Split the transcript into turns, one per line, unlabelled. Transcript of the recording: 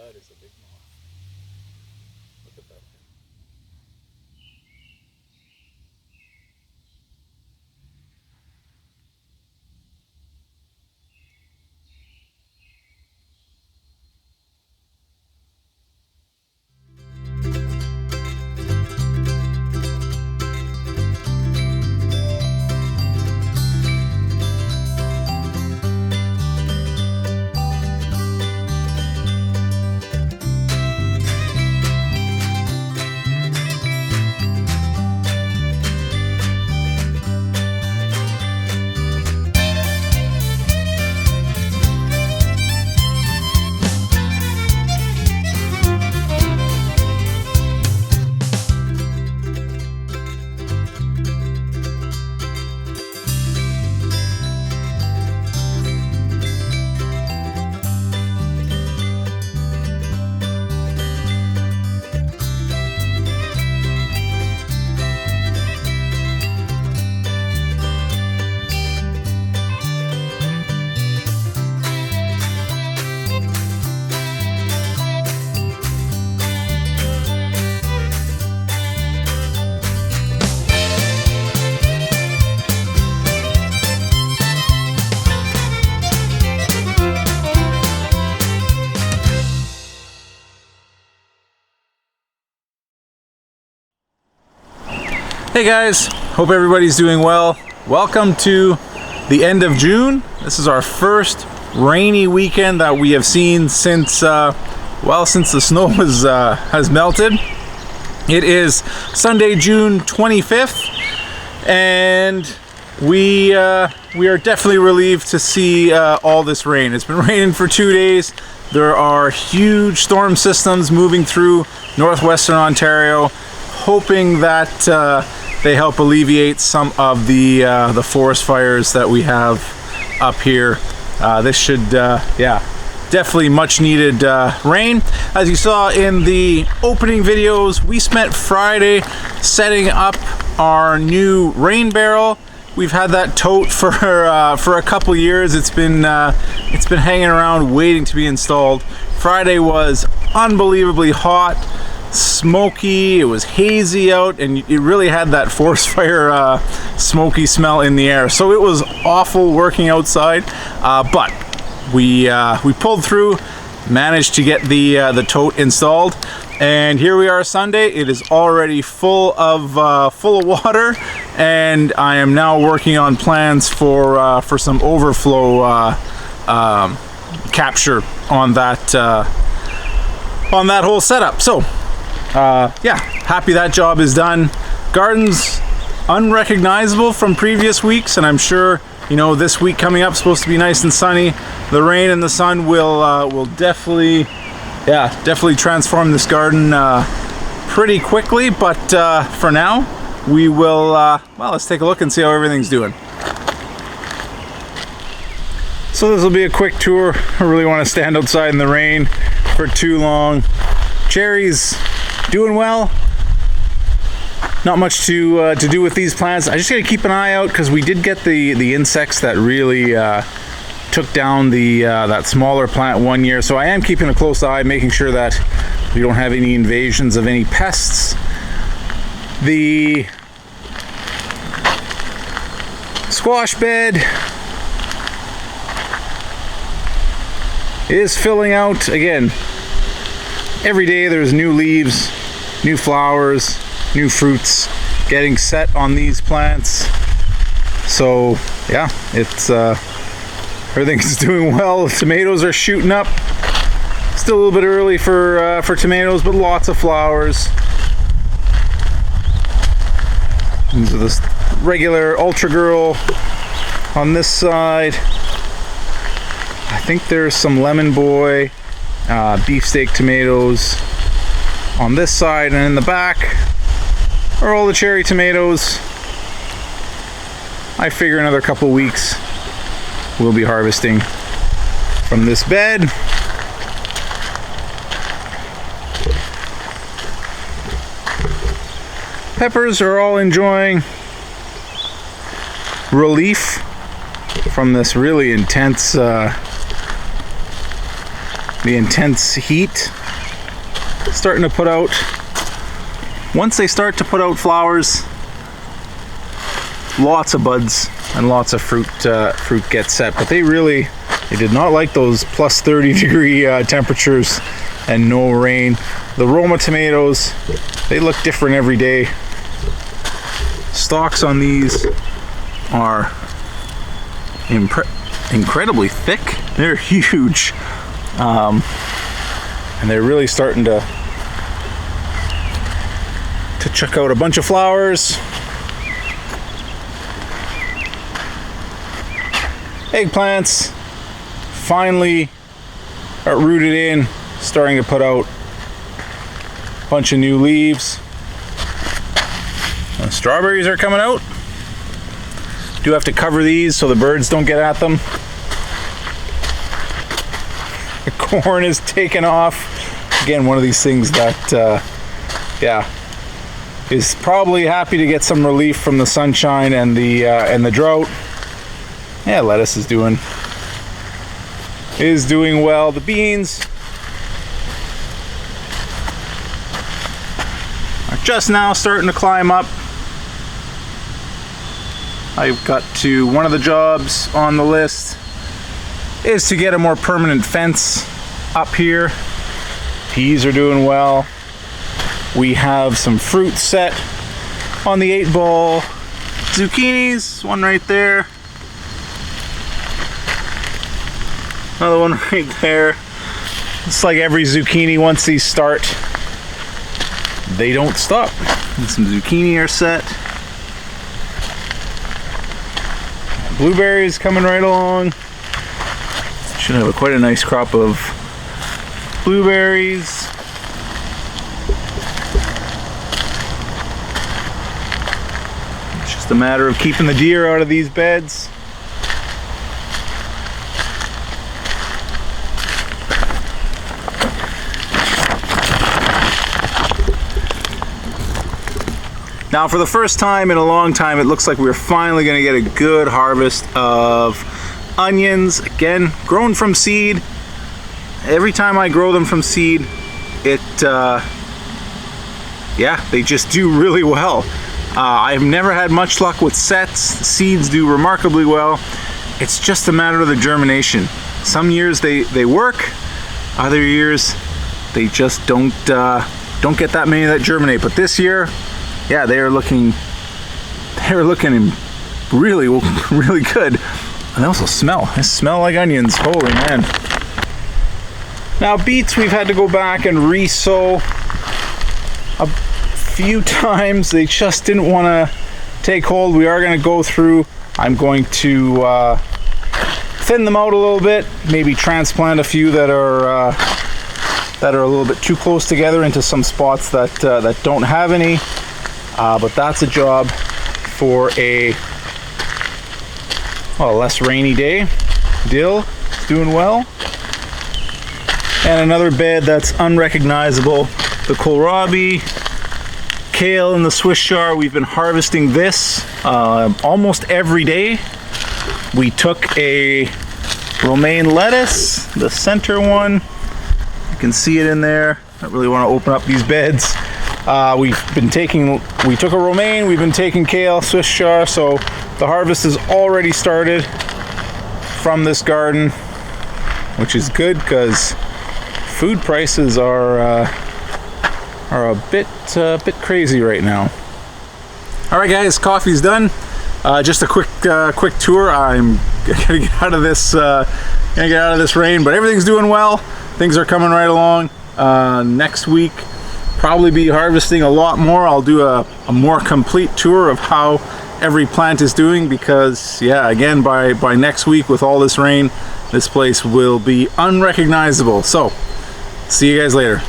That is a big moth. Look at that. Hey guys, hope everybody's doing well. Welcome to the end of June. This is our first rainy weekend that we have seen since since the snow has melted. It is Sunday, June 25th, and we are definitely relieved to see all this rain. It's been raining for 2 days. There are huge storm systems moving through northwestern Ontario, hoping that they help alleviate some of the forest fires that we have up here. This should, definitely much needed rain. As you saw in the opening videos, we spent Friday setting up our new rain barrel. We've had that tote for a couple years. It's been hanging around waiting to be installed. Friday was unbelievably hot, smoky, it was hazy out, and it really had that forest fire smoky smell in the air. So it was awful working outside, but we pulled through, managed to get the tote installed, and here we are Sunday. It is already full of water, and I am now working on plans for some overflow capture on that whole setup. So happy that job is done. Garden's unrecognizable from previous weeks, and I'm sure, you know, this week coming up is supposed to be nice and sunny. The rain and the sun will definitely transform this garden pretty quickly, but for now we will let's take a look and see how everything's doing. So this will be a quick tour. I really want to stand outside in the rain for too long. Cherries doing well. Not much to do with these plants. I just gotta keep an eye out because we did get the insects that really took down that smaller plant one year. So I am keeping a close eye, making sure that we don't have any invasions of any pests. The squash bed is filling out again. Every day there's new leaves, new flowers, new fruits getting set on these plants. So yeah, it's everything's doing well. Tomatoes are shooting up. Still a little bit early for tomatoes, but lots of flowers. These are this regular Ultra Girl on this side. I think there's some Lemon Boy, beefsteak tomatoes on this side, and in the back are all the cherry tomatoes. I figure another couple weeks we'll be harvesting from this bed. Peppers are all enjoying relief from this really intense the intense heat starting to put out, once they start to put out flowers, lots of buds and lots of fruit get set. But they did not like those plus 30 degree temperatures and no rain. The Roma tomatoes, they look different every day. Stalks on these are incredibly thick. They're huge, and they're really starting to chuck out a bunch of flowers. Eggplants finally are rooted in, starting to put out a bunch of new leaves. Strawberries are coming out. Do have to cover these so the birds don't get at them. The corn is taken off. Again, one of these things that, is probably happy to get some relief from the sunshine and the drought. Yeah, lettuce is doing well. The beans are just now starting to climb up. I've got to, one of the jobs on the list is to get a more permanent fence up here. Peas are doing well. We have some fruit set on the 8-ball. Zucchinis, one right there. Another one right there. It's like every zucchini, once these start, they don't stop. And some zucchini are set. Blueberries coming right along. Should have quite a nice crop of blueberries. It's just a matter of keeping the deer out of these beds. Now, for the first time in a long time, it looks like we're finally going to get a good harvest of onions. Again, grown from seed. Every time I grow them from seed, they just do really well. I've never had much luck with sets. The seeds do remarkably well. It's just a matter of the germination. Some years they work, other years they just don't get that many that germinate. But this year, yeah, they're looking really, really good. And they also smell. They smell like onions. Holy man. Now beets, we've had to go back and re-sow a few times. They just didn't want to take hold. We are going to go through. I'm going to thin them out a little bit. Maybe transplant a few that are a little bit too close together into some spots that don't have any. But that's a job for a less rainy day. Dill is doing well. And another bed that's unrecognizable, the kohlrabi. Kale in the Swiss chard. We've been harvesting this almost every day. We took a romaine lettuce, the center one. You can see it in there. I don't really want to open up these beds. We took a romaine, we've been taking kale, Swiss chard, so the harvest has already started from this garden, which is good because food prices are a bit crazy right now. All right, guys, coffee's done. Just a quick tour. I'm gonna get out of this rain, but everything's doing well. Things are coming right along. Next week, probably be harvesting a lot more. I'll do a more complete tour of how every plant is doing because, yeah, again, by next week with all this rain, this place will be unrecognizable. So, see you guys later.